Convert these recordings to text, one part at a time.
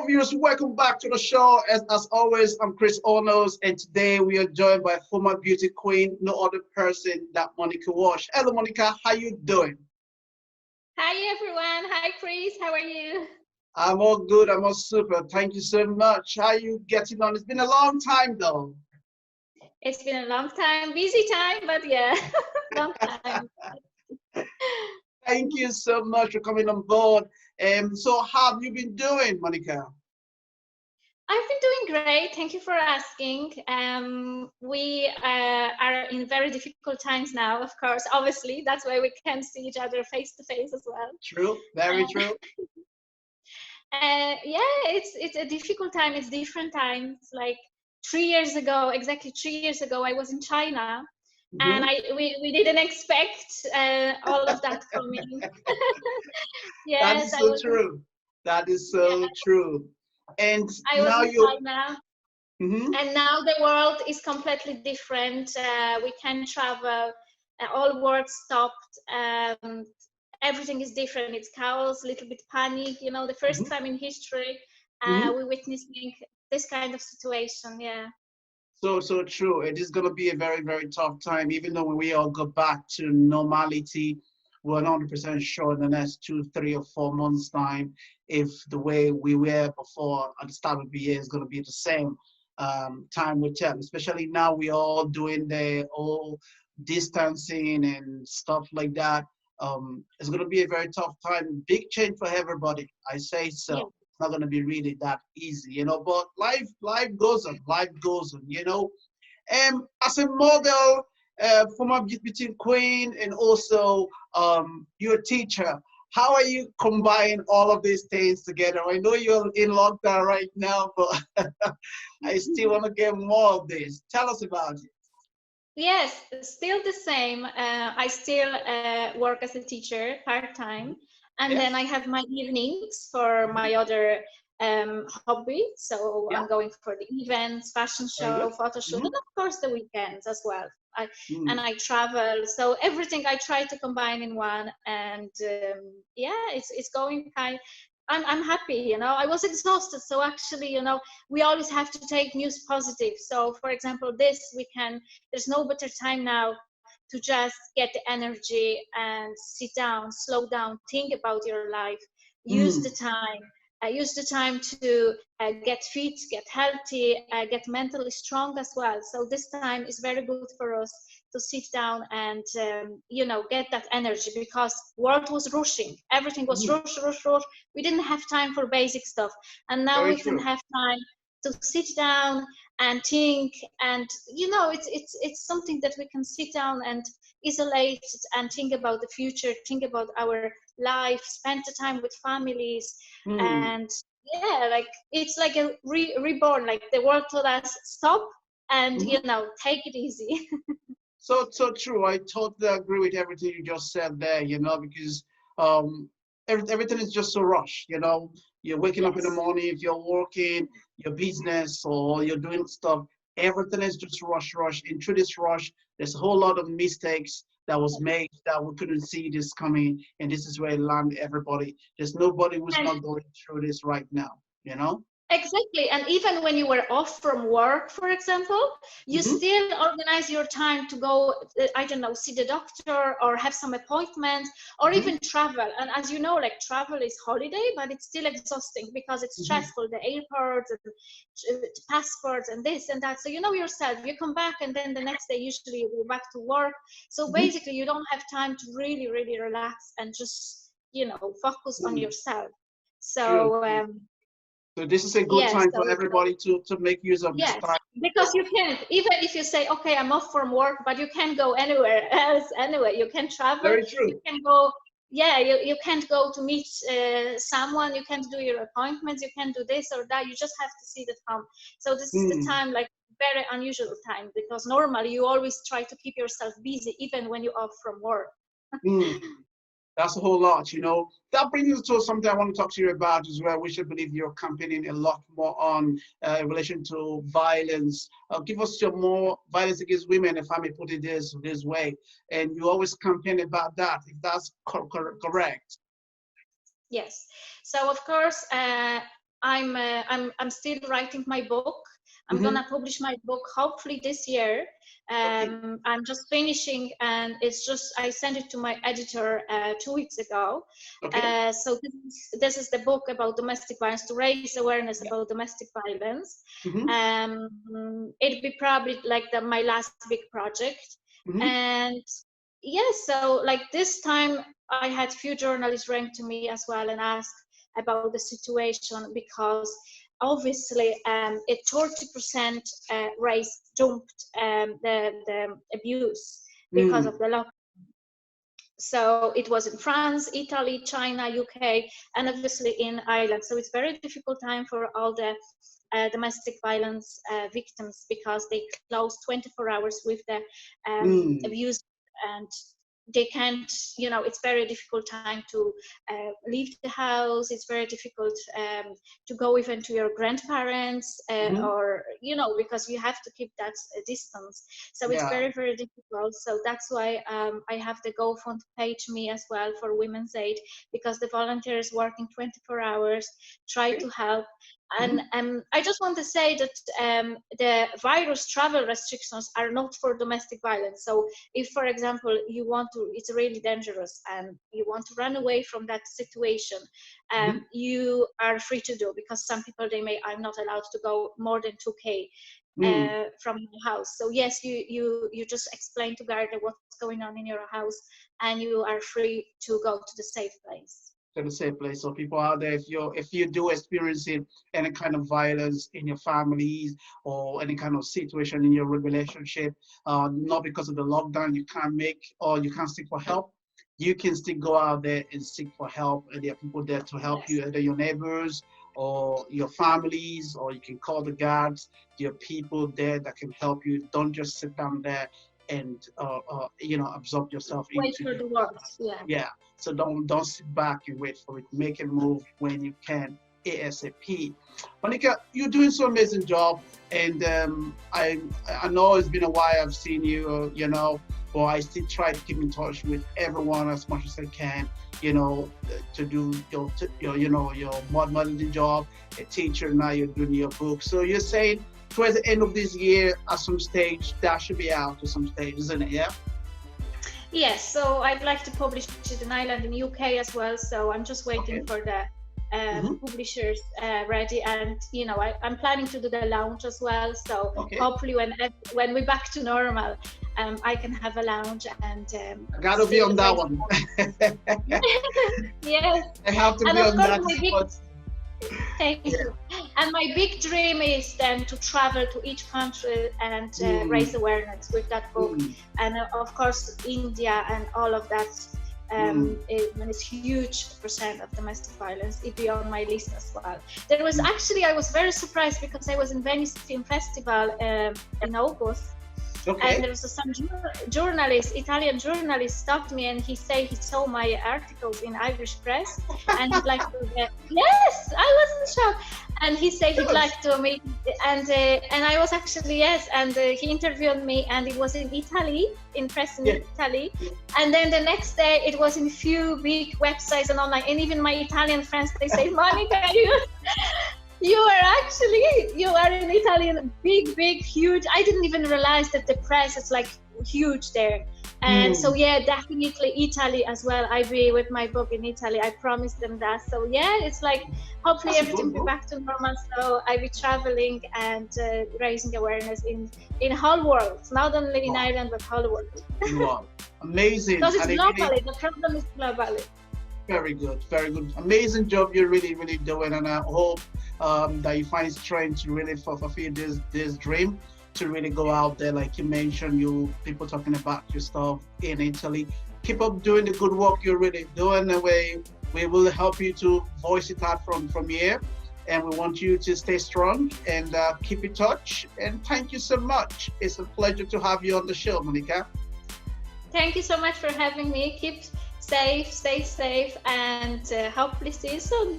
Hello viewers, welcome back to the show. As always, I'm Chris Onos, and today we are joined by former beauty queen, no other person than Monica Walsh. Hello Monica, how you doing? Hi everyone. Hi Chris. How are you? I'm all good, I'm all super. Thank you so much. How you getting on? It's been a long time though. It's been a long time, busy time, but yeah, long time. Thank you so much for coming on board. So how have you been doing, Monica? I've been doing great. Thank you for asking. We are in very difficult times now, of course. Obviously, that's why we can't see each other face to face as well. True, very Uh, true. yeah, it's a difficult time. It's different times. Like 3 years ago, exactly 3 years ago, I was in China, and Mhm. we didn't expect all of that coming. That Yes, is so true. That is yeah, so true. And I was now in you, China, mhm, and now the world is completely different. We can travel. All work stopped. Everything is different. It's chaos, a little bit panic. You know, the first mhm, time in history mhm. we witnessing this kind of situation. Yeah. So true. It is going to be a very, very tough time, even though when we all go back to normality, we're not 100% sure in the next 2, 3, or 4 months' time if the way we were before at the start of the year is going to be the same. Time will tell, especially now we're all doing the whole distancing and stuff like that. It's going to be a very tough time. Big change for everybody. I say Yeah. so. Not going to be really that easy, but life goes on, life goes on, as a model, former beauty queen, and also you're a teacher. How are you combining all of these things together? I know you're in lockdown right now, but I still want to get more of this. Tell us about it. Yes, still the same. I still work as a teacher part time, and Yeah, then I have my evenings for my other hobby. So yeah, I'm going for the events, fashion very show, good. photo shoot, and Mhm. of course the weekends as well. And Mm. I travel, so everything I try to combine in one. And yeah, it's going kind. I'm happy, you know. I was exhausted, so actually, you know, we always have to take news positive. So, for example, this weekend there's no better time now to just get the energy and sit down, slow down, think about your life, use the Mm. time. Use the time to get fit, get healthy, get mentally strong as well. So this time is very good for us to sit down and you know, get that energy, because world was rushing, everything was Mm. rush, rush, rush. We didn't have time for basic stuff, and now Very we can true. have time to sit down and think. And you know, it's something that we can sit down and isolate and think about the future, think about our life, spend the time with families. Mm. And yeah, like it's like a reborn, like the world told us stop and, you Mhm. know, take it easy. So true. I totally agree with everything you just said there, because um, everything is just so rushed. You're waking up in the Yes. morning, if you're working, your business, or you're doing stuff, everything is just rush, rush. And through this rush, there's a whole lot of mistakes that was made that we couldn't see this coming. And this is where it landed everybody. There's nobody who's And not going through this right now. exactly. And even when you were off from work, for example, you Hmm. still organize your time to go, I don't know, see the doctor or have some appointment or Hmm. even travel. And as you know, like travel is holiday, but it's still exhausting because it's Hmm. stressful, the airports and passports and this and that. So you know yourself, you come back and then the next day usually you go back to work. So Hmm. basically you don't have time to really, really relax and just, you know, focus on Hmm. yourself. True. So So this is a good yes, time for so everybody to make use of this yes, time. because you can't, even if you say, okay, I'm off from work, but you can't go anywhere else anyway. You can travel, Very you true. can go, yeah, you can't go to meet someone, you can't do your appointments, you can't do this or that. You just have to sit at home. So this is the Mm, time, like very unusual time, because normally you always try to keep yourself busy even when you're off from work. mm. That's a whole lot. That brings us to something I want to talk to you about as well, which I believe you're campaigning a lot more on in relation to violence. Give us your more violence against women, if I may put it this way. And you always campaign about that, if that's correct. Yes. So of course, I'm still writing my book. I'm gonna publish my book hopefully this year. I'm just finishing, and it's just I sent it to my editor 2 weeks ago. So this is the book about domestic violence, to raise awareness about domestic violence. It'll be probably like my last big project. And yes, so like this time I had few journalists write to me as well and ask about the situation, because obviously it 30% jumped the abuse because of the lockdown. So it was in France, Italy, China, UK, and obviously in Ireland. So it's very difficult time for all the domestic violence victims, because they close 24 hours with the abuse, and they can't, it's very difficult time to leave the house. It's very difficult to go even to your grandparents or, because you have to keep that distance. So it's very, very difficult. So that's why I have the GoFund page me as well for Women's Aid, because the volunteers working 24 hours try to help. And I just want to say that the virus travel restrictions are not for domestic violence. So if, for example, you want to, it's really dangerous and you want to run away from that situation, you are free to do, because some people, I'm not allowed to go more than 2K from your house. So yes, you just explain to Garda what's going on in your house, and you are free to go to the safe place. To the safe place. So people out there, if you do experiencing any kind of violence in your families or any kind of situation in your relationship, not because of the lockdown you can't make or you can't seek for help, you can still go out there and seek for help. And there are people there to help you, either your neighbors or your families, or you can call the guards. There are people there that can help you. Don't just sit down there and absorb yourself wait for the worst. So don't sit back and wait for it. Make a move when you can, ASAP. Monica, you're doing so amazing job, and I know it's been a while I've seen you, but I still try to keep in touch with everyone as much as I can, to do your modeling job, a teacher. Now you're doing your book. So you're saying towards the end of this year, at some stage, that should be out to some stage, isn't it? Yeah. Yes, so I'd like to publish it in Ireland and UK as well. So I'm just waiting for the publishers ready, and I'm planning to do the launch as well. So hopefully when we're back to normal, I can have a launch and gotta be on that one. Yes, I have to be on that. Thank you. And my big dream is then to travel to each country and raise awareness with that book. And of course, India and all of that is huge percent of domestic violence. It'd be on my list as well. There was actually, I was very surprised because I was in Venice Film Festival in August. And there was some Italian journalist stopped me, and he said he saw my articles in Irish press, and he'd like to yes, I was in shock. And he said he'd like to meet, and I was actually and he interviewed me, and it was in Italy, in press in Italy, and then the next day it was in few big websites and online, and even my Italian friends, they say, Monica, you are in Italian, big, huge. I didn't even realize that the press is like huge there. And so definitely Italy as well. I'll be with my book in Italy. I promised them that. So it's like hopefully everything will be back to normal. So I'll be traveling and raising awareness in whole world, not only in Ireland but whole world. Wow, amazing. Because it's globally. The problem is globally. Very good, very good. Amazing job you're really, really doing, and I hope that you find strength to really fulfill this dream, to really go out there, like you mentioned, people talking about your stuff in Italy. Keep up doing the good work you're really doing, and we will help you to voice it out from here, and we want you to stay strong and keep in touch. And thank you so much. It's a pleasure to have you on the show, Monica. Thank you so much for having me. Keep safe, stay safe, and hopefully see you soon.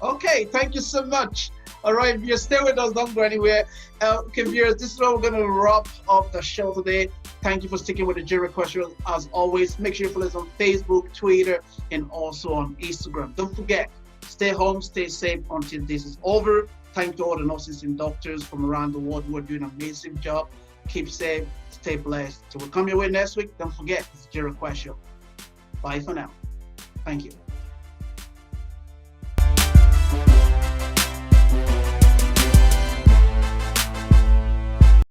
Okay, thank you so much. All right, viewers, stay with us, don't go anywhere. Okay, viewers, this is where we're going to wrap up the show today. Thank you for sticking with the jury question. As always, make sure you follow us on Facebook, Twitter, and also on Instagram. Don't forget, stay Stay home, stay safe until this is over. Thank you to all the nurses and doctors from around the world who are doing an amazing job. Keep safe, stay blessed. So we'll come your way next week. Don't forget, it's Jira Question. Bye for now. Thank you.